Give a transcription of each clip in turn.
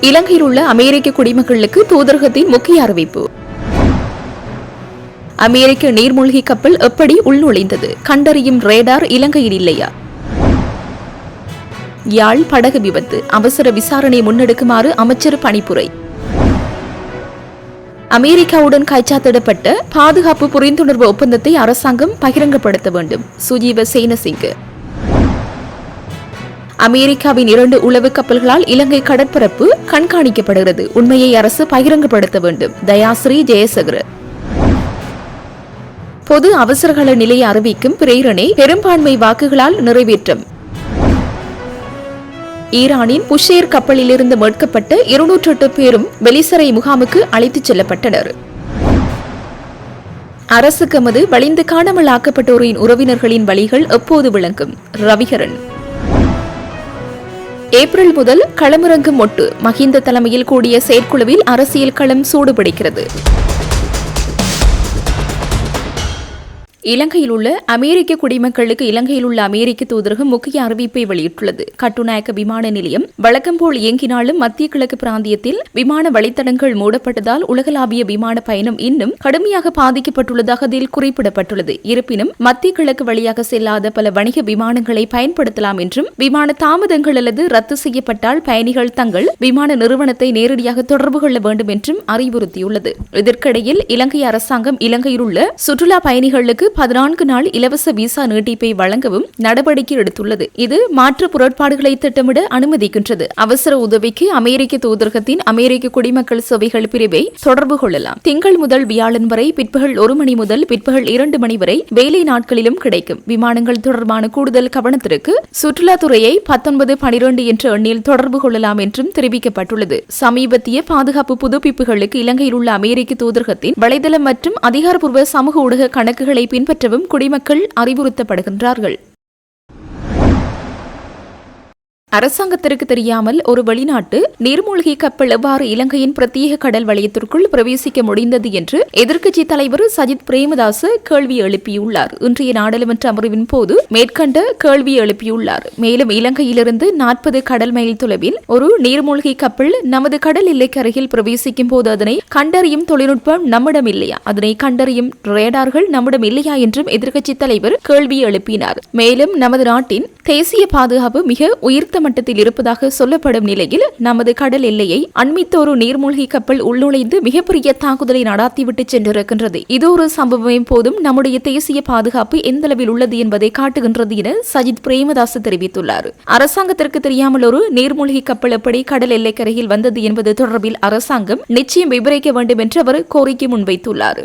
இலங்கையில் உள்ள அமெரிக்க குடிமக்களுக்கு தூதரகத்தின் முக்கிய அறிவிப்பு. அமெரிக்க நீர்மூழ்கி கப்பல் எப்படி உள்நுழைந்தது? கண்டறியும் ரேடார் இலங்கையில் இல்லையா? யாழ் படகு விபத்து அவசர விசாரணை முன்னெடுக்குமாறு அமைச்சர் பணிப்புரை. அமெரிக்காவுடன் கைச்சாத்திடப்பட்ட பாதுகாப்பு புரிந்துணர்வு ஒப்பந்தத்தை அரசாங்கம் பகிரங்கப்படுத்த வேண்டும். சுஜீவ சேனசிங்க. அமெரிக்காவின் 2 உளவு கப்பல்களால் இலங்கை கடற்பரப்பு கண்காணிக்கப்படுகிறது. உண்மையை அரசு பகிரங்கப்படுத்த வேண்டும். தயாஸ்ரீ ஜெயசகர. பொது அவசரகால நிலையை அறிவிக்கும் பிரேரணை பெரும்பான்மை வாக்குகளால் நிறைவேற்றம். ஈரானின் புஷேர் கப்பலிலிருந்து மீட்கப்பட்ட 208 பேரும் வெளிசரை முகாமுக்கு அழைத்துச் செல்லப்பட்டனர். அரசுக்கு எமது வலிந்து காணாமல் ஆக்கப்பட்டோரின் உறவினர்களின் வழிகள் எப்போது விளங்கும்? ரவிகரன். ஏப்ரல் முதல் களமிறங்கும் மொட்டு. மஹிந்த தலைமையில் கூடிய செயற்குழுவில் அரசியல் களம் சூடுபிடிக்கிறது. இலங்கையில் உள்ள அமெரிக்க குடிமக்களுக்கு இலங்கையில் உள்ள அமெரிக்க தூதரகம் முக்கிய அறிவிப்பை வெளியிட்டுள்ளது. கட்டுநாயக்க விமான நிலையம் வழக்கம் போல் இயங்கினாலும் மத்திய கிழக்கு பிராந்தியத்தில் விமான வழித்தடங்கள் மூடப்பட்டதால் உலகளாவிய விமான பயணம் இன்னும் கடுமையாக பாதிக்கப்பட்டுள்ளதாக அதில் குறிப்பிடப்பட்டுள்ளது. இருப்பினும் மத்திய கிழக்கு வழியாக செல்லாத பல வணிக விமானங்களை பயன்படுத்தலாம் என்றும் விமான தாமதங்கள் அல்லது ரத்து செய்யப்பட்டால் பயணிகள் தங்கள் விமான நிறுவனத்தை நேரடியாக தொடர்பு கொள்ள வேண்டும் என்றும் அறிவுறுத்தியுள்ளது. இதற்கிடையில் இலங்கை அரசாங்கம் இலங்கையில் உள்ள சுற்றுலா பயணிகளுக்கு 14 நாள் இலவச விசா நீட்டிப்பை வழங்கவும் நடவடிக்கை எடுத்துள்ளது. இது மாற்று புறப்பாடுகளை திட்டமிட அனுமதிக்கின்றது. அவசர உதவிக்கு அமெரிக்க தூதரகத்தின் அமெரிக்க குடிமக்கள் சேவைகள் பிரிவை தொடர்பு கொள்ளலாம். திங்கள் முதல் வியாழன் வரை பிற்பகல் 1 மணி முதல் பிற்பகல் 2 மணி வரை வேலை நாட்களிலும் கிடைக்கும். விமானங்கள் தொடர்பான கூடுதல் கவனத்திற்கு சுற்றுலாத்துறையை 1912 என்ற எண்ணில் தொடர்பு கொள்ளலாம் என்றும் தெரிவிக்கப்பட்டுள்ளது. சமீபத்திய பாதுகாப்பு புதுப்பிப்புகளுக்கு இலங்கையில் உள்ள அமெரிக்க தூதரகத்தின் வலைதளம் மற்றும் அதிகாரப்பூர்வ சமூக ஊடக கணக்குகளை பின்பற்றவும் குடிமக்கள் அறிவுறுத்தப்படுகின்றார்கள். அரசாங்கத்திற்கு தெரியாமல் ஒரு வெளிநாட்டு நீர்மூழ்கி கப்பல் எவ்வாறு இலங்கையின் பிரத்யேக கடல் வலயத்திற்குள் பிரவேசிக்க முடிந்தது என்று எதிர்க்கட்சி தலைவர் சஜித் பிரேமதாச கேள்வி எழுப்பியுள்ளார். இன்றைய நாடாளுமன்ற அமர்வின் போது மேற்கண்ட கேள்வி எழுப்பியுள்ளார். மேலும் இலங்கையிலிருந்து 40 கடல் மைல் தொலைவில் ஒரு நீர்மூழ்கி கப்பல் நமது கடல் எல்லைக்கு அருகில் பிரவேசிக்கும் போது அதனை கண்டறியும் தொழில்நுட்பம் நம்மிடம் இல்லையா, அதனை கண்டறியும் ரேடார்கள் நம்மிடம் இல்லையா என்றும் எதிர்க்கட்சி தலைவர் கேள்வி எழுப்பினார். மேலும் நமது நாட்டின் தேசிய பாதுகாப்பு மிக உயிர்த்த மட்டத்தில் இருப்பதாக சொல்லப்படும் நிலையில் நமது கடல் எல்லையை அண்மித்த ஒரு நீர்மூழ்கி கப்பல் உள்நுழைந்து மிகப்பெரிய தாக்குதலை நடாத்திவிட்டு சென்றிருக்கின்றது. இது ஒரு சம்பவம் போதும் நம்முடைய தேசிய பாதுகாப்பு எந்த அளவில் உள்ளது என்பதை காட்டுகின்றது என சஜித் பிரேமதாஸ் தெரிவித்துள்ளார். அரசாங்கத்திற்கு தெரியாமல் ஒரு நீர்மூழ்கி கப்பல் எப்படி கடல் எல்லைக்கரையில் வந்தது என்பது தொடர்பில் அரசாங்கம் நிச்சயம் விவரிக்க வேண்டும் என்று அவர் கோரிக்கை முன்வைத்துள்ளார்.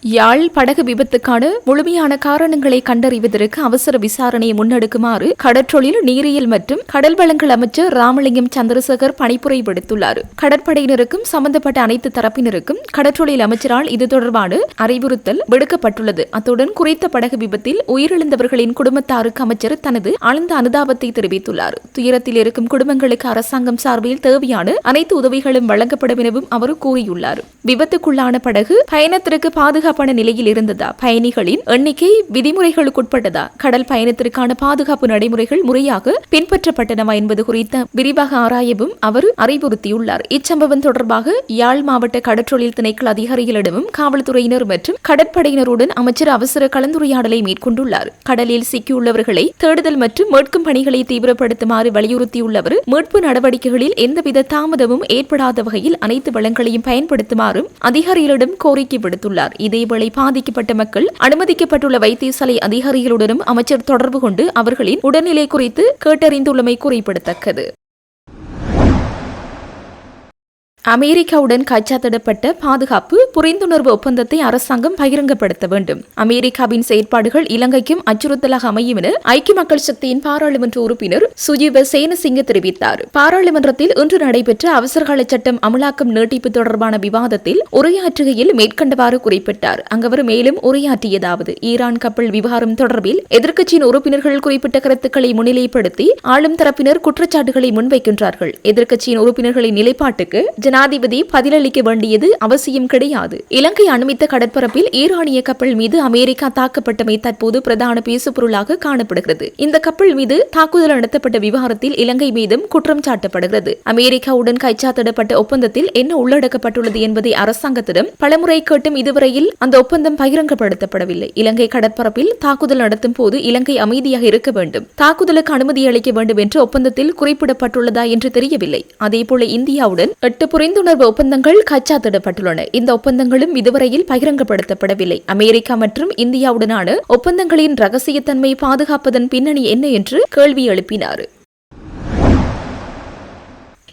யாழ் படகு விபத்துக்கான முழுமையான காரணங்களை கண்டறிவதற்கு அவசர விசாரணையை முன்னெடுக்குமாறு கடற்றொழில் நீரியல் மற்றும் கடல் வளங்கள் அமைச்சர் ராமலிங்கம் சந்திரசேகர் பணிப்புரை விடுத்துள்ளார். கடற்படையினருக்கும் சம்பந்தப்பட்ட அனைத்து தரப்பினருக்கும் கடற்றொழில் அமைச்சரால் இது தொடர்பான அறிவுறுத்தல் விடுக்கப்பட்டுள்ளது. அத்துடன் குறித்த படகு விபத்தில் உயிரிழந்தவர்களின் குடும்பத்தாருக்கு அமைச்சர் தனது ஆழ்ந்த அனுதாபத்தை தெரிவித்துள்ளார். துயரத்தில் இருக்கும் குடும்பங்களுக்கு அரசாங்கம் சார்பில் தேவையான அனைத்து உதவிகளும் வழங்கப்படும் எனவும் அவர் கூறியுள்ளார். விபத்துக்குள்ளான படகு பயணத்திற்கு பாதுகாப்பான நிலையில் இருந்ததா, பயணிகளின் எண்ணிக்கை விதிமுறைகளுக்குட்பட்டதா, கடல் பயணத்திற்கான பாதுகாப்பு நடைமுறைகள் முறையாக பின்பற்றப்பட்டனவா என்பது குறித்த விரிவாக ஆராயவும் அவர் அறிவுறுத்தியுள்ளார். இச்சம்பவம் தொடர்பாக யாழ் மாவட்ட கடற்றொழில் திணைக்கள அதிகாரிகளிடமும் காவல்துறையினர் மற்றும் கடற்படையினருடன் அமைச்சர் அவசர கலந்துரையாடலை மேற்கொண்டுள்ளார். கடலில் சிக்கியுள்ளவர்களை தேடுதல் மற்றும் மீட்கும் பணிகளை தீவிரப்படுத்துமாறு வலியுறுத்தியுள்ளவர் மீட்பு நடவடிக்கைகளில் எந்தவித தாமதமும் ஏற்படாத வகையில் அனைத்து வளங்களையும் பயன்படுத்துமாறும் அதிகாரிகளிடம் கோரிக்கை விடுத்துள்ளார். இதேவேளை பாதிக்கப்பட்ட மக்கள் அனுமதிக்கப்பட்டுள்ள வைத்தியசாலை அதிகாரிகளுடனும் அமைச்சர் தொடர்பு கொண்டு அவர்களின் உடல்நிலை குறித்து கேட்டறிந்துள்ளமை குறிப்பிடத்தக்கது. அமெரிக்காவுடன் கைச்சாத்திடப்பட்ட பாதுகாப்பு புரிந்துணர்வு ஒப்பந்தத்தை அரசாங்கம் பகிரங்கப்படுத்த வேண்டும். அமெரிக்காவின் செயற்பாடுகள் இலங்கைக்கும் அச்சுறுத்தலாக அமையும் என ஐக்கிய மக்கள் சக்தியின் பாராளுமன்ற உறுப்பினர் சுஜீவ சேனசிங்க தெரிவித்தார். பாராளுமன்றத்தில் இன்று நடைபெற்ற அவசரகால சட்டம் அமலாக்கம் நீட்டிப்பு தொடர்பான விவாதத்தில் உரையாற்றுகையில் மேற்கண்டவாறு குறிப்பிட்டார். அங்கவர் மேலும் உரையாற்றியதாவது, ஈரான் கப்பல் விவகாரம் தொடர்பில் எதிர்க்கட்சியின் உறுப்பினர்கள் குறிப்பிட்ட கருத்துக்களை முன்னிலைப்படுத்தி ஆளும் தரப்பினர் குற்றச்சாட்டுகளை முன்வைக்கின்றார்கள். எதிர்க்கட்சியின் உறுப்பினர்களின் நிலைப்பாட்டுக்கு ஜனாதிபதி பதிலளிக்க வேண்டியது அவசியம் கிடையாது. இலங்கை அண்மித்த கடற்பரப்பில் ஈரானிய கப்பல் மீது அமெரிக்கா தாக்கப்பட்டமை தற்போது பிரதான பேசுபொருளாக காணப்படுகிறது. இந்த கப்பல் மீது தாக்குதல் நடத்தப்பட்ட விவகாரத்தில் இலங்கை மீதும் குற்றம் சாட்டப்படுகிறது. அமெரிக்காவுடன் கைச்சாத்திடப்பட்ட ஒப்பந்தத்தில் என்ன உள்ளடக்கப்பட்டுள்ளது என்பதை அரசாங்கத்திடம் பலமுறை கேட்டும் இதுவரையில் அந்த ஒப்பந்தம் பகிரங்கப்படுத்தப்படவில்லை. இலங்கை கடற்பரப்பில் தாக்குதல் நடத்தும் போது இலங்கை அமைதியாக இருக்க வேண்டும், தாக்குதலுக்கு அனுமதி அளிக்க வேண்டும் என்று ஒப்பந்தத்தில் குறிப்பிடப்பட்டுள்ளதா என்று தெரியவில்லை. அதேபோல இந்தியாவுடன் 8 புரிந்துணர்வு ஒப்பந்தங்கள் கைச்சாத்திடப்பட்டுள்ளன. இந்த ஒப்பந்தங்களும் இதுவரையில் பகிரங்கப்படுத்தப்படவில்லை. அமெரிக்கா மற்றும் இந்தியாவுடனான ஒப்பந்தங்களின் ரகசியத்தன்மை பாதுகாப்பதன் பின்னணி என்ன என்று கேள்வி எழுப்பினார்.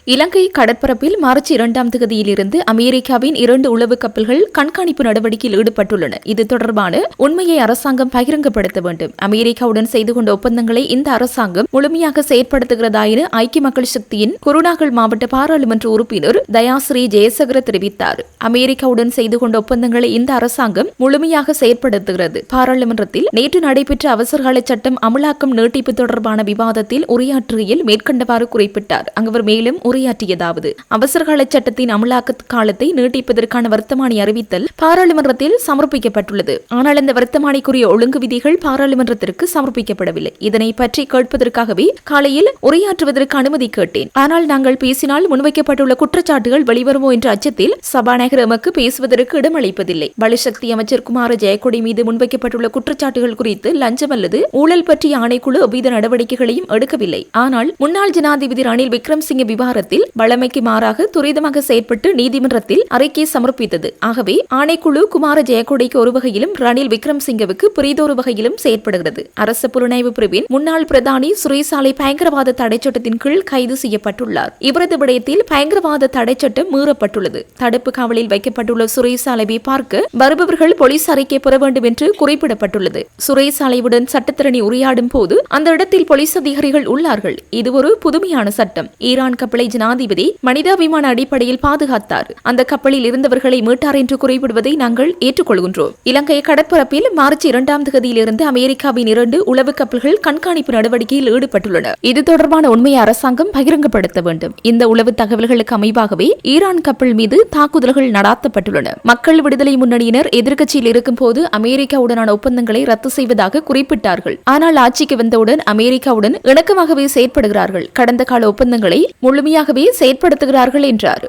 இலங்கை கடற்பரப்பில் மார்ச் 2ஆம் தேதியிலிருந்து அமெரிக்காவின் 2 உளவு கப்பல்கள் கண்காணிப்பு நடவடிக்கையில் ஈடுபட்டுள்ளன. இது தொடர்பான உண்மையை அரசாங்கம் பகிரங்கப்படுத்த வேண்டும். அமெரிக்காவுடன் செய்து கொண்ட ஒப்பந்தங்களை இந்த அரசாங்கம் முழுமையாக செயற்படுத்துகிறதா என ஐக்கிய மக்கள் சக்தியின் குருநாகல் மாவட்ட பாராளுமன்ற உறுப்பினர் தயாஸ்ரீ ஜெயசகர தெரிவித்தார். அமெரிக்காவுடன் செய்து கொண்ட ஒப்பந்தங்களை இந்த அரசாங்கம் முழுமையாக செயற்படுத்துகிறது. பாராளுமன்றத்தில் நேற்று நடைபெற்ற அவசரகால சட்டம் அமலாக்கம் நீட்டிப்பு தொடர்பான விவாதத்தில் உரையாற்றுகையில் மேற்கண்டவாறு குறிப்பிட்டார். அவர் மேலும் உரையாற்றியதாவது, அவசரகால சட்டத்தின் அமலாக்க காலத்தை நீட்டிப்பதற்கான வர்த்தமானி அறிவித்தல் பாராளுமன்றத்தில் சமர்ப்பிக்கப்பட்டுள்ளது. ஆனால் இந்த வர்த்தமானிக்குரிய ஒழுங்கு விதிகள் பாராளுமன்றத்திற்கு சமர்ப்பிக்கப்படவில்லை. இதனை பற்றி கேட்பதற்காகவே காலையில் உரையாற்றுவதற்கு அனுமதி கேட்டேன். ஆனால் நாங்கள் பேசினால் முன்வைக்கப்பட்டுள்ள குற்றச்சாட்டுகள் வெளிவருமோ என்ற அச்சத்தில் சபாநாயகர் எமக்கு பேசுவதற்கு இடமளிப்பதில்லை. பலசக்தி அமைச்சர் குமார ஜெயக்கொடி மீது முன்வைக்கப்பட்டுள்ள குற்றச்சாட்டுகள் குறித்து லஞ்சம் அல்லது ஊழல் பற்றிய ஆணைக்குழு எவ்வித நடவடிக்கைகளையும் எடுக்கவில்லை. ஆனால் முன்னாள் ஜனாதிபதி ரணில் விக்ரமசிங்க விவகாரத்தில் வழமைக்கு மாறாக துரிதமாக செயற்பட்டு நீதிமன்றத்தில் அறிக்கை சமர்ப்பித்தது. ஆகவே ஆணைக்குழு குமார ஜெயக்கொடிக்கு ஒரு வகையிலும் ரணில் விக்ரமசிங்கவுக்கு பிரிதொரு வகையிலும் செயற்படுகிறது. அரசு புலனாய்வு பிரிவின் முன்னாள் பிரதானி சுரேசாலை பயங்கரவாத தடை சட்டத்தின் கீழ் கைது செய்யப்பட்டுள்ளார். இவரது விடயத்தில் பயங்கரவாத தடை சட்டம் மீறப்பட்டுள்ளது. தடுப்பு காவலில் வைக்கப்பட்டுள்ள சுரேசாலையை பார்க்க வருபவர்கள் போலீஸ் அறிக்கை பெற வேண்டும் என்று குறிப்பிடப்பட்டுள்ளது. சுரேசாலையுடன் சட்டத்திரணி உரையாடும் போது அந்த இடத்தில் போலீஸ் அதிகாரிகள் உள்ளார்கள். இது ஒரு புதுமையான சட்டம். ஈரான் கப்பலை ஜனாதிபதி மனிதாபிமான அடிப்படையில் பாதுகாத்தார். அந்த கப்பலில் இருந்தவர்களை மீட்டார் என்று குறிப்பிடுவதை நாங்கள் ஏற்றுக்கொள்கின்றோம். இலங்கை கடற்பரப்பில் மார்ச் 2ஆம் தேதியிலிருந்து அமெரிக்காவின் 2 உளவு கப்பல்கள் கண்காணிப்பு நடவடிக்கையில் ஈடுபட்டுள்ளன. இது தொடர்பான உண்மையை அரசாங்கம் பகிரங்கப்படுத்த வேண்டும். இந்த உளவு தகவல்களுக்கு அமைவாகவே ஈரான் கப்பல் மீது தாக்குதல்கள் நடாத்தப்பட்டுள்ளன. மக்கள் விடுதலை முன்னணியினர் எதிர்க்கட்சியில் இருக்கும் போது அமெரிக்காவுடனான ஒப்பந்தங்களை ரத்து செய்வதாக குறிப்பிட்டார்கள். ஆனால் ஆட்சிக்கு வந்தவுடன் அமெரிக்காவுடன் இணக்கமாகவே செயற்படுகிறார்கள். கடந்த கால ஒப்பந்தங்களை முழுமையாகவே செயற்படுத்துகிறார்கள் என்றார்.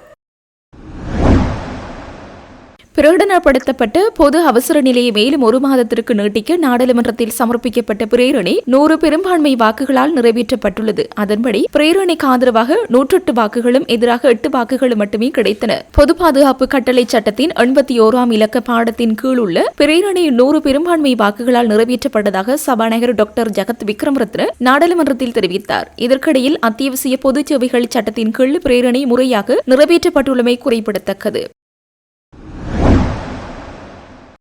பிரகடனப்படுத்தப்பட்ட பொது அவசர நிலையை மேலும் 1 மாதத்திற்கு நீட்டிக்க நாடாளுமன்றத்தில் சமர்ப்பிக்கப்பட்ட பிரேரணை 100 பெரும்பான்மை வாக்குகளால் நிறைவேற்றப்பட்டுள்ளது. அதன்படி பிரேரணைக்கு ஆதரவாக 108 வாக்குகளும் எதிராக 8 வாக்குகளும் மட்டுமே கிடைத்தன. பொது பாதுகாப்பு கட்டளை சட்டத்தின் 81ஆம் இலக்க பாடத்தின் கீழ் உள்ள பிரேரணை 100 பெரும்பான்மை வாக்குகளால் நிறைவேற்றப்பட்டதாக சபாநாயகர் டாக்டர் ஜகத் விக்ரமரத்ன நாடாளுமன்றத்தில் தெரிவித்தார். இதற்கிடையில் அத்தியாவசிய பொது சேவைகள் சட்டத்தின் கீழ் பிரேரணை முறையாக நிறைவேற்றப்பட்டுள்ளமை குறிப்பிடத்தக்கது.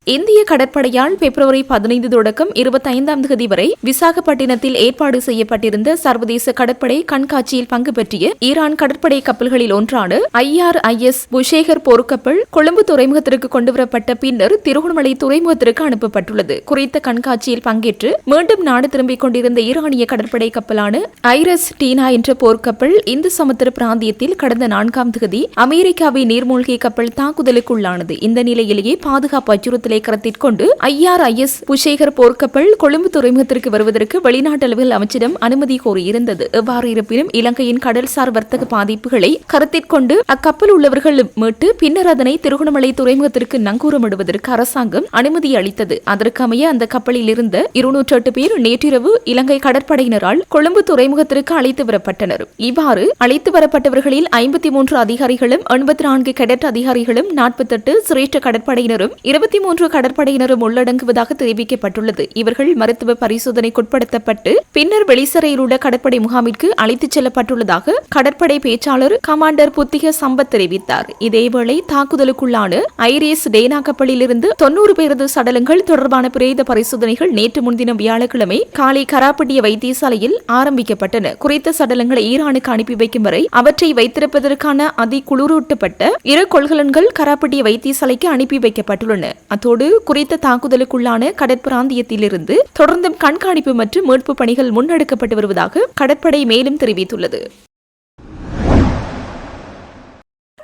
இந்திய கடற்படையால் பிப்ரவரி 15 தொடக்கம் 25ஆம் தேதி வரை விசாகப்பட்டினத்தில் ஏற்பாடு செய்யப்பட்டிருந்த சர்வதேச கடற்படை கண்காட்சியில் பங்கு பற்றிய ஈரான் கடற்படை கப்பல்களில் ஒன்றான IRIS புஷேகர் போர்க்கப்பல் கொழும்பு துறைமுகத்திற்கு கொண்டுவரப்பட்ட பின்னர் திருகோணமலை துறைமுகத்திற்கு அனுப்பப்பட்டுள்ளது. குறித்த கண்காட்சியில் பங்கேற்று மீண்டும் நாடு திரும்பிக் கொண்டிருந்த ஈரானிய கடற்படை கப்பலான ஐரஸ் டீனா என்ற போர்க்கப்பல் இந்து சமுத்திர பிராந்தியத்தில் கடந்த 4ஆம் தேதி அமெரிக்காவின் நீர்மூழ்கி கப்பல் தாக்குதலுக்குள்ளானது. இந்த நிலையிலேயே பாதுகாப்பு அச்சுறுத்தலை கருத்தில் கொண்டு IRIS புஷேகர் போர்க்கப்பல் கொழும்பு துறைமுகத்திற்கு வருவதற்கு வெளிநாட்டு அளவில் அமைச்சிடம் அனுமதி கோரியிருந்தது. எவ்வாறு இருப்பினும் இலங்கையின் கடல்சார் வர்த்தக பாதிப்புகளை கருத்தில் கொண்டு அக்கப்பல் உள்ளவர்கள் மீட்டு பின்னர் அதனை திருகோணமலை துறைமுகத்திற்கு நங்கூரமிடுவதற்கு அரசாங்கம் அனுமதி அளித்தது. அதற்கமைய அந்த கப்பலில் இருந்த 208 பேர் நேற்றிரவு இலங்கை கடற்படையினரால் கொழும்பு துறைமுகத்திற்கு அழைத்து வரப்பட்டனர். இவ்வாறு அழைத்து வரப்பட்டவர்களில் 53 அதிகாரிகளும் 84 கேடட் அதிகாரிகளும் 48 சிரேஷ்ட கடற்படையினரும் 23 கடற்படையினரும் உள்ளடங்குவதாக தெரிவிக்கப்பட்டுள்ளது. இவர்கள் மருத்துவ பரிசோதனைக்குட்படுத்தப்பட்டு பின்னர் வெளிசரையில் உள்ள கடற்படை முகாமிற்கு அழைத்துச் செல்லப்பட்டுள்ளதாக கடற்படை பேச்சாளர் கமாண்டர் புத்திக சம்பத் தெரிவித்தார். இதேவேளை தாக்குதலுக்குள்ளான ஐரிஸ் டேனா கப்பலில் இருந்து 90 பேரது சடலங்கள் தொடர்பான பிரேத பரிசோதனைகள் நேற்று முன்தினம் வியாழக்கிழமை காலை கராப்பட்டிய வைத்தியசாலையில் ஆரம்பிக்கப்பட்டன. குறித்த சடலங்களை ஈரானுக்கு அனுப்பி வைக்கும் வரை அவற்றை வைத்திருப்பதற்கான அதிகுளிரூட்டப்பட்ட 2 கொள்கலன்கள் கராப்பட்டிய வைத்தியசாலைக்கு அனுப்பி வைக்கப்பட்டுள்ளன. அத்தோடு குறித்த தாக்குதலுக்குள்ளான கடற்பிராந்தியத்திலிருந்து தொடர்ந்தும் கண்காணிப்பு மற்றும் மீட்பு பணிகள் முன்னெடுக்கப்பட்டு வருவதாக கடற்படை மேலும் தெரிவித்துள்ளது.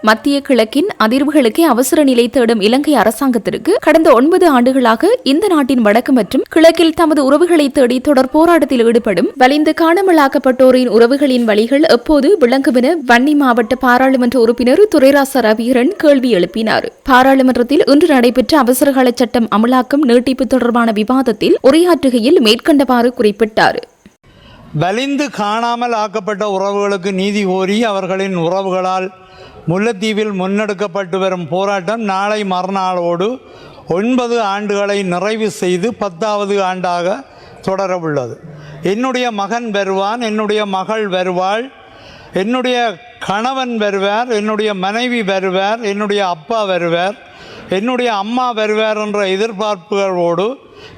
மத்திய கிழக்கின் அதிர்வுகளுக்கே அவசர நிலை தேடும் இலங்கை அரசாங்கத்திற்கு கடந்த 9 ஆண்டுகளாக இந்த நாட்டின் வடக்கு மற்றும் கிழக்கில் தமது உறவுகளை தேடி தொடர் போராட்டத்தில் ஈடுபடும் வலிந்து காணாமலாக்கப்பட்டோரின் உறவுகளின் வழிகள் எப்போது விளங்கும் என வன்னி மாவட்ட பாராளுமன்ற உறுப்பினர் துரைராச ரவிகரன் கேள்வி எழுப்பினார். பாராளுமன்றத்தில் இன்று நடைபெற்ற அவசரகால சட்டம் அமலாக்கம் நீட்டிப்பு தொடர்பான விவாதத்தில் உரையாற்றுகையில் மேற்கண்டவாறு குறிப்பிட்டார். வலிந்து காணாமல் ஆக்கப்பட்ட உறவுகளுக்கு நீதி கோரி அவர்களின் உறவுகளால் முல்லைத்தீவில் முன்னெடுக்கப்பட்டு வரும் போராட்டம் நாளை மறுநாளோடு 9 ஆண்டுகளை நிறைவு செய்து 10வது ஆண்டாக தொடரவுள்ளது. என்னுடைய மகன் வருவான், என்னுடைய மகள் வருவாள், என்னுடைய கணவன் வருவார், என்னுடைய மனைவி வருவார், என்னுடைய அப்பா வருவார், என்னுடைய அம்மா வருவார் என்ற எதிர்பார்ப்புகளோடு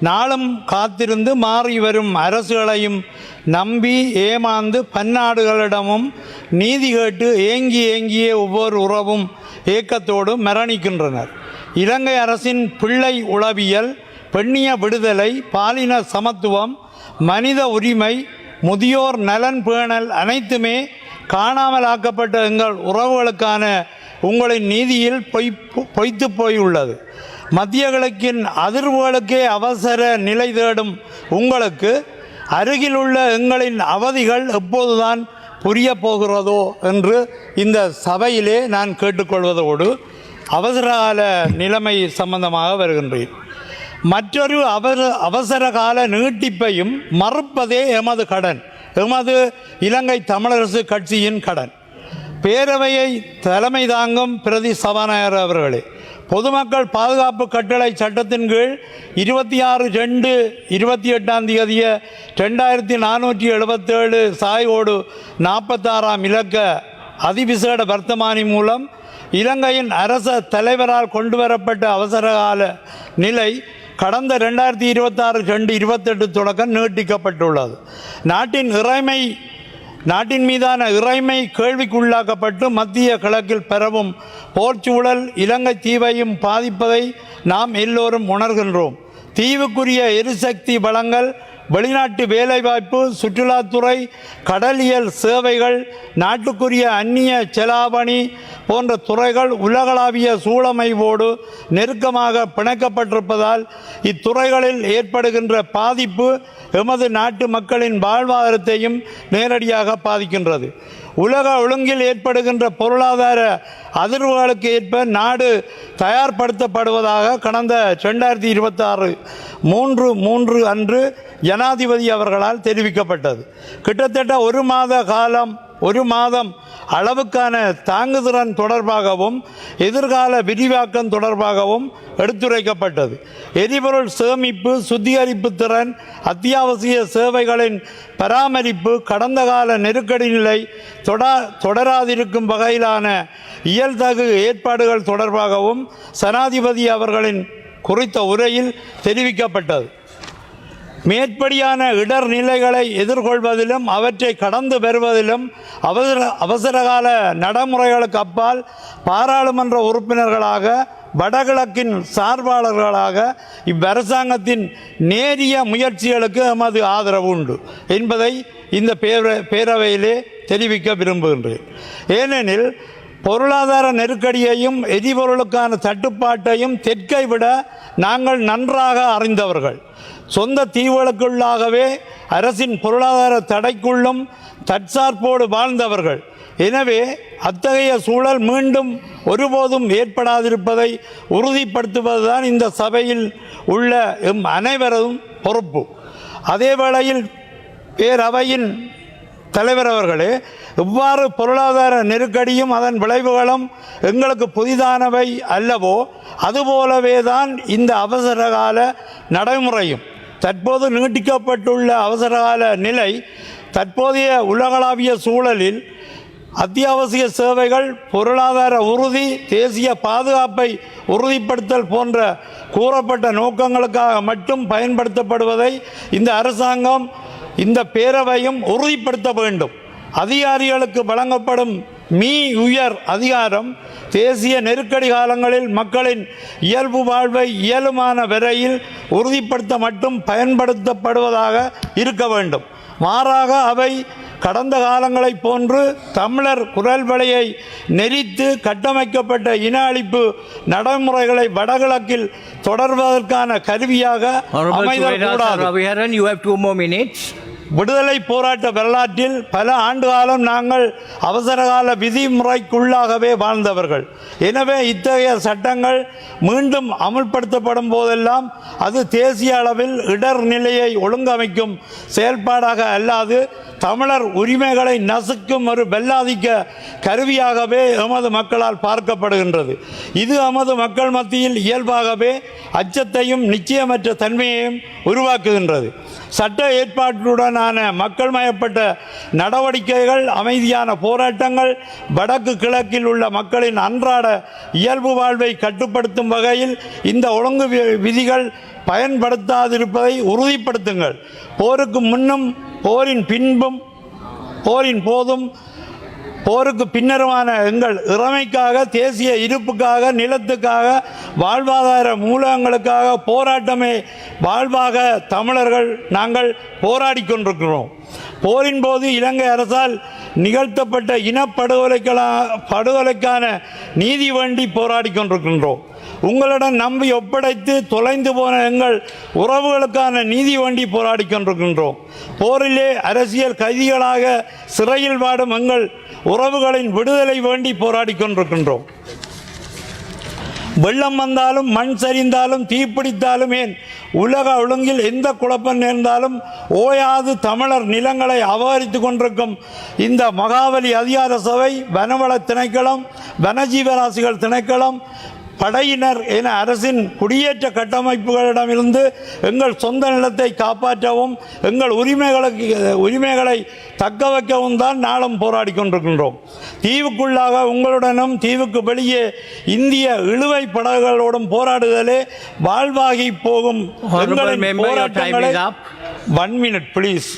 நாளும் காத்திருந்து மாறி வரும் அரசுகளையும் நம்பி ஏமாந்து பன்னாடுகளிடமும் நீதி கேட்டு ஏங்கியே ஒவ்வொரு உறவும் ஏக்கத்தோடு மரணிக்கின்றனர். இலங்கை அரசின் பிள்ளை உளவியல், பெண்ணிய விடுதலை, பாலின சமத்துவம், மனித உரிமை, முதியோர் நலன் பேணல் அனைத்துமே காணாமலாக்கப்பட்ட எங்கள் உறவுகளுக்கான உங்களின் நீதியில் பொய்த்து போயுள்ளது. மத்திய கிழக்கின் அதிர்வுகளுக்கே அவசர நிலை தேடும் உங்களுக்கு அருகிலுள்ள எங்களின் அவதிகள் எப்போதுதான் புரிய போகிறதோ என்று இந்த சபையிலே நான் கேட்டுக்கொள்வதோடு அவசரகால நிலைமை சம்பந்தமாக வருகின்றேன். மற்றொரு அவசரகால நீட்டிப்பையும் மறுப்பதே எமது கடன், எமது இலங்கை தமிழரசு கட்சியின் கடன். பேரவையை தலைமை தாங்கும் பிரதி சபாநாயகர் அவர்களே, பொதுமக்கள் பாதுகாப்பு கட்டளை சட்டத்தின் கீழ் 26/2/28 2477 சாயோடு 46 இலக்க அதிவிசேட வர்த்தமானி மூலம் இலங்கையின் அரச தலைவரால் கொண்டுவரப்பட்ட அவசரகால நிலை கடந்த 2026/2/28 தொடக்கம் நீட்டிக்கப்பட்டுள்ளது. நாட்டின் மீதான இறைமை கேள்விக்குள்ளாக்கப்பட்டு மத்திய கிழக்கில் பரவும் போர்ச்சூழல் இலங்கை தீவையும் பாதிப்பதை நாம் எல்லோரும் உணர்கின்றோம். தீவுக்குரிய எரிசக்தி வளங்கள், வெளிநாட்டு வேலைவாய்ப்பு, சுற்றுலாத்துறை, கடலியல் சேவைகள், நாட்டுக்குரிய அந்நிய செலாவணி போன்ற துறைகள் உலகளாவிய சூழமைவோடு நெருக்கமாக பிணைக்கப்பட்டிருப்பதால் இத்துறைகளில் ஏற்படுகின்ற பாதிப்பு எமது நாட்டு மக்களின் வாழ்வாதாரத்தையும் நேரடியாக பாதிக்கின்றது. உலக ஒழுங்கில் ஏற்படுகின்ற பொருளாதார அதிர்வுகளுக்கு ஏற்ப நாடு தயார்படுத்தப்படுவதாக கடந்த 2026 3/3 அன்று ஜனாதிபதி அவர்களால் தெரிவிக்கப்பட்டது. கிட்டத்தட்ட ஒரு மாதம் அளவுக்கான தாங்குதிறன் தொடர்பாகவும் எதிர்கால விரிவாக்கம் தொடர்பாகவும் எடுத்துரைக்கப்பட்டது. எரிபொருள் சேமிப்பு, சுத்திகரிப்பு திறன், அத்தியாவசிய சேவைகளின் பராமரிப்பு, கடந்த கால நெருக்கடி நிலை தொடராதிருக்கும் வகையிலான இயல்தகு ஏற்பாடுகள் தொடர்பாகவும் ஜனாதிபதி அவர்களின் குறித்த உரையில் தெரிவிக்கப்பட்டது. மேற்படியான இடர் நிலைகளை எதிர்கொள்வதிலும் அவற்றை கடந்து வருவதிலும் அவசரகால நடைமுறைகளுக்கு அப்பால் பாராளுமன்ற உறுப்பினர்களாக, வடகிழக்கின் சார்பாளர்களாக இவ்வரசாங்கத்தின் நேரிய முயற்சிகளுக்கு எமது ஆதரவு உண்டு என்பதை இந்த பேரவையிலே தெரிவிக்க விரும்புகின்றேன். ஏனெனில் பொருளாதார நெருக்கடியையும் எரிபொருளுக்கான தட்டுப்பாட்டையும் தெற்கை விட நாங்கள் நன்றாக அறிந்தவர்கள். சொந்த தீவுகளுக்குள்ளாகவே அரசின் பொருளாதார தடைக்குள்ளும் தற்சார்போடு வாழ்ந்தவர்கள். எனவே அத்தகைய சூழல் மீண்டும் ஒருபோதும் ஏற்படாதிருப்பதை உறுதிப்படுத்துவதுதான் இந்த சபையில் உள்ள அனைவரதும் பொறுப்பு. அதே வேளையில் பேரவையின் தலைவர் அவர்களே, இவ்வாறு பொருளாதார நெருக்கடியும் அதன் விளைவுகளும் எங்களுக்கு புதிதானவை அல்லவோ, அதுபோலவே தான் இந்த அவசரகால நடைமுறையும். தற்போது நீட்டிக்கப்பட்டுள்ள அவசரகால நிலை தற்போதைய உலகளாவிய சூழலில் அத்தியாவசிய சேவைகள், பொருளாதார உறுதி, தேசிய பாதுகாப்பை உறுதிப்படுத்தல் போன்ற கூறப்பட்ட நோக்கங்களுக்காக மட்டும் பயன்படுத்தப்படுவதை இந்த அரசாங்கம், இந்த பேரவையும் உறுதிப்படுத்த வேண்டும். அதிகாரிகளுக்கு வழங்கப்படும் உயர் அதிகாரம் தேசிய நெருக்கடி காலங்களில் மக்களின் இயல்பு வாழ்வை இயலுமான வரையில் உறுதிப்படுத்த மட்டும் பயன்படுத்தப்படுவதாக இருக்க வேண்டும். மாறாக அவை கடந்த காலங்களைப் போன்று தமிழர் குரல் வலையை நெரித்து கட்டமைக்கப்பட்ட இன அழிப்பு நடைமுறைகளை வடகிழக்கில் தொடர்வதற்கான கருவியாக அமைதல் கூடாது. விடுதலை போராட்ட வரலாற்றில் பல ஆண்டு காலம் நாங்கள் அவசரகால விதிமுறைக்குள்ளாகவே வாழ்ந்தவர்கள். எனவே இத்தகைய சட்டங்கள் மீண்டும் அமுல்படுத்தப்படும் போதெல்லாம் அது தேசிய அளவில் இடர் நிலையை ஒழுங்கமைக்கும் செயல்பாடாக அல்லாது தமிழர் உரிமைகளை நசுக்கும் ஒரு வெள்ளாதிக்க கருவியாகவே எமது மக்களால் பார்க்கப்படுகின்றது. இது எமது மக்கள் மத்தியில் இயல்பாகவே அச்சத்தையும் நிச்சயமற்ற தன்மையையும் உருவாக்குகின்றது. சட்ட ஏற்பாட்டுடனான மக்கள் மயப்பட்ட நடவடிக்கைகள், அமைதியான போராட்டங்கள் வடக்கு கிழக்கில் உள்ள மக்களின் அன்றாட இயல்பு வாழ்வை கட்டுப்படுத்தும் வகையில் இந்த ஒழுங்கு விதிகள் பயன்படுத்தாதிருப்பதை உறுதிப்படுத்துங்கள். போருக்கு முன்னும் போரின் பின்பும் போரின் போதும் போருக்கு பின்னருமான எங்கள் இறைமைக்காக, தேசிய இருப்புக்காக, நிலத்துக்காக, வாழ்வாதார மூலங்களுக்காக போராட்டமே வாழ்வாக தமிழர்கள் நாங்கள் போராடி கொண்டிருக்கிறோம். போரின் போது இலங்கை அரசால் நிகழ்த்தப்பட்ட இனப்படுகொலைக்கான நீதி வேண்டி போராடி கொண்டிருக்கின்றோம். உங்களிடம் நம்பி ஒப்படைத்து தொலைந்து போன எங்கள் உறவுகளுக்கான நீதி வேண்டி போராடி கொண்டிருக்கின்றோம். போரிலே அரசியல் கைதிகளாக சிறையில் வாடும் எங்கள் உறவுகளின் விடுதலை வேண்டி போராடி கொண்டிருக்கின்றோம். வெள்ளம் வந்தாலும், மண் சரிந்தாலும், தீப்பிடித்தாலும், ஏன் உலக ஒழுங்கில் எந்த குழப்பம் நேர்ந்தாலும் ஓயாது தமிழர் நிலங்களை அபகரித்து கொண்டிருக்கும் இந்த மகாவலி அதிகார சபை, வனவள திணைக்களம், வனஜீவராசிகள் திணைக்களம், படையினர் என அரசின் குடியேற்ற கட்டமைப்புகளிடமிருந்து எங்கள் சொந்த நிலத்தை காப்பாற்றவும், எங்கள் உரிமைகளை தக்க வைக்கவும் தான் நாளும் போராடி கொண்டிருக்கின்றோம். தீவுக்குள்ளாக உங்களுடனும் தீவுக்கு வெளியே இந்திய இழுவை படகுகளோடும் போராடுதலே வாழ்வாகி போகும் எங்களின் போராட்டங்களை 1 minute please.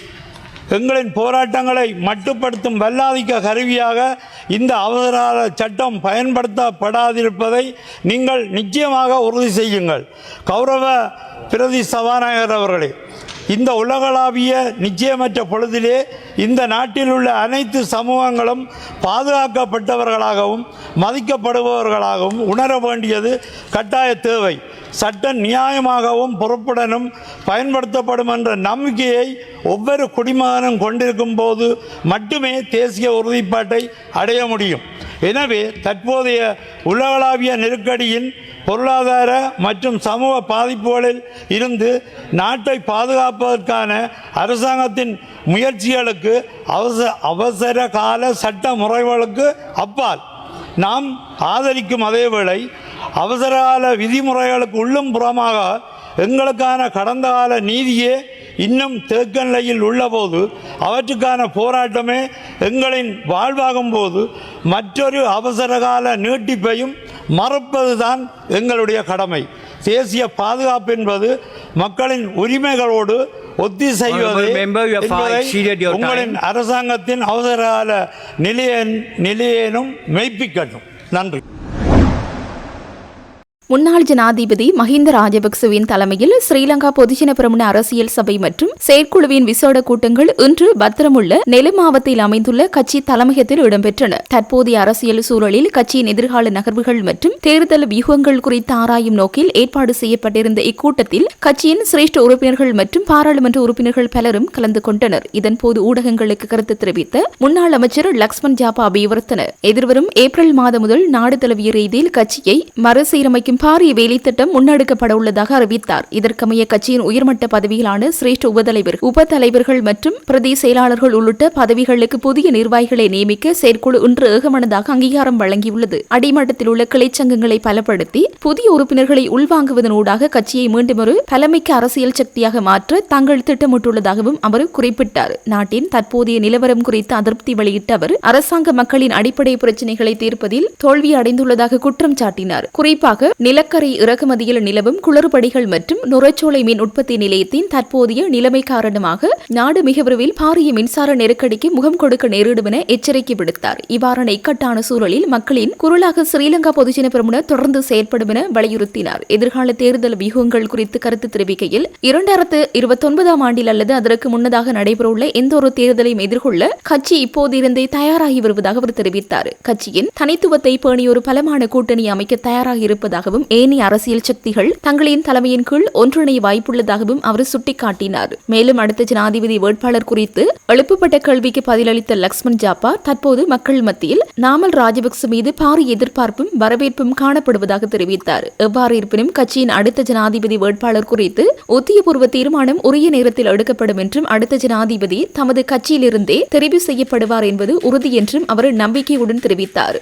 எங்களின் போராட்டங்களை மட்டுப்படுத்தும் வல்லாதிக்க கருவியாக இந்த அவசர சட்டம் பயன்படுத்தப்படாதிருப்பதை நீங்கள் நிச்சயமாக உறுதி செய்யுங்கள். கௌரவ பிரதி சபாநாயகர் அவர்களே, இந்த உலகளாவிய நிச்சயமற்ற பொழுதிலே இந்த நாட்டில் உள்ள அனைத்து சமூகங்களும் பாதுகாக்கப்பட்டவர்களாகவும் மதிக்கப்படுபவர்களாகவும் உணர வேண்டியது கட்டாய தேவை. சட்டம் நியாயமாகவும் பொறுப்புடனும் பயன்படுத்தப்படும் என்ற நம்பிக்கையை ஒவ்வொரு குடிமகனும் கொண்டிருக்கும் போது மட்டுமே தேசிய உறுதிப்பாட்டை அடைய முடியும். எனவே தற்போதைய உலகளாவிய நெருக்கடியின் பொருளாதார மற்றும் சமூக பாதிப்புகளில் இருந்து நாட்டை பாதுகாப்பதற்கான அரசாங்கத்தின் முயற்சிகளுக்கு அவசர கால சட்ட முறைகளுக்கு அப்பால் நாம் ஆதரிக்கும் அதேவேளை அவசரகால விதிமுறைகளுக்கு உள்ளும் புறமாக எங்களுக்கான கடந்த கால நீதியே இன்னும் தேக்க நிலையில் உள்ளபோது, அவற்றுக்கான போராட்டமே எங்களின் வாழ்வாகும் போது மற்றொரு அவசரகால நீட்டிப்பையும் மறுப்பதுதான் எங்களுடைய கடமை. தேசிய பாதுகாப்பு என்பது மக்களின் உரிமைகளோடு ஒத்திசைவது என்பதை உங்களின் அரசாங்கத்தின் அவசரகால நிலையேனும் மெய்ப்பிக்கட்டும். நன்றி. முன்னாள் ஜனாதிபதி மஹிந்த ராஜபக்சவின் தலைமையில் ஸ்ரீலங்கா பொதுஜன பிரமுன அரசியல் சபை மற்றும் செயற்குழுவின் விசேட கூட்டங்கள் இன்று பத்திரமுள்ள நெலு மாவட்டத்தில் அமைந்துள்ள கட்சி தலைமையகத்தில் இடம்பெற்றன. தற்போதைய அரசியல் சூழலில் கட்சியின் எதிர்கால நகர்வுகள் மற்றும் தேர்தல் வியூகங்கள் குறித்து ஆராயும் நோக்கில் ஏற்பாடு செய்யப்பட்டிருந்த இக்கூட்டத்தில் கட்சியின் சிரேஷ்ட உறுப்பினர்கள் மற்றும் பாராளுமன்ற உறுப்பினர்கள் பலரும் கலந்து கொண்டனர். இதன்போது ஊடகங்களுக்கு கருத்து தெரிவித்த முன்னாள் அமைச்சர் லக்ஷ்மன் ஜாபா அபிவர்த்தன எதிர்வரும் ஏப்ரல் மாதம் முதல் நாடு தழுவிய ரீதியில் கட்சியை மறுசீரமைக்கும் பாரிய வேலைத்திட்டம் முன்னெடுக்கப்பட உள்ளதாக அறிவித்தார். இதற்கமைய கட்சியின் உயர்மட்ட பதவிகளான சிரேஷ்ட உபதலைவர்கள் மற்றும் பிரதி செயலாளர்கள் உள்ளிட்ட பதவிகளுக்கு புதிய நிர்வாகிகளை நியமிக்க செயற்குழு இன்று ஏகமனதாக அங்கீகாரம் வழங்கியுள்ளது. அடிமட்டத்தில் உள்ள கிளைச்சங்கங்களை பலப்படுத்தி புதிய உறுப்பினர்களை உள்வாங்குவதனூடாக கட்சியை மீண்டும் ஒரு பலமிக்க அரசியல் சக்தியாக மாற்ற தாங்கள் திட்டமிட்டுள்ளதாகவும் அவர் குறிப்பிட்டார். நாட்டின் தற்போதைய நிலவரம் குறித்து அதிருப்தி வெளியிட்ட அவர் அரசாங்க மக்களின் அடிப்படை பிரச்சினைகளை தீர்ப்பதில் தோல்வி அடைந்துள்ளதாக குற்றம் சாட்டினார். குறிப்பாக நிலக்கரி இறக்குமதியில் நிலவும் குளறுபடிகள் மற்றும் நுரைச்சோலை மின் உற்பத்தி நிலையத்தின் தற்போதைய நிலைமை காரணமாக நாடு மிக விரைவில் பாரிய மின்சார நெருக்கடிக்கு முகம் கொடுக்க நேரிடும் என எச்சரிக்கை விடுத்தார். இவ்வாறான இக்கட்டான சூழலில் மக்களின் குரலாக ஸ்ரீலங்கா பொதுஜன பெரமுன தொடர்ந்து செயற்படும் என வலியுறுத்தினார். எதிர்கால தேர்தல் வியூகங்கள் குறித்து கருத்து தெரிவிக்கையில் 2029 ஆண்டில் அல்லது அதற்கு முன்னதாக நடைபெறவுள்ள எந்த ஒரு தேர்தலையும் எதிர்கொள்ள கட்சி இப்போதிருந்தே தயாராகி வருவதாக அவர் தெரிவித்தார். கட்சியின் தனித்துவத்தை பேணி ஒரு பலமான கூட்டணி அமைக்க தயாராக இருப்பதாகவும் ஏனைய அரசியல் சக்திகள் தங்களின் தலைமையின் கீழ் ஒன்றிணைய வாய்ப்புள்ளதாகவும் அவர் சுட்டிக்காட்டினார். மேலும் அடுத்த ஜனாதிபதி வேட்பாளர் குறித்து எழுப்பப்பட்ட கேள்விக்கு பதிலளித்த லக்ஷ்மன் ஜாப்பா தற்போது மக்கள் மத்தியில் நாமல் ராஜபக்ச மீது பாரிய எதிர்பார்ப்பும் வரவேற்பும் காணப்படுவதாக தெரிவித்தார். எவ்வாறு இருப்பினும் கட்சியின் அடுத்த ஜனாதிபதி வேட்பாளர் குறித்து உத்தியபூர்வ தீர்மானம் உரிய நேரத்தில் எடுக்கப்படும் என்றும் அடுத்த ஜனாதிபதி தமது கட்சியிலிருந்தே தெரிவு செய்யப்படுவார் என்பது உறுதி என்றும் அவர் நம்பிக்கையுடன் தெரிவித்தார்.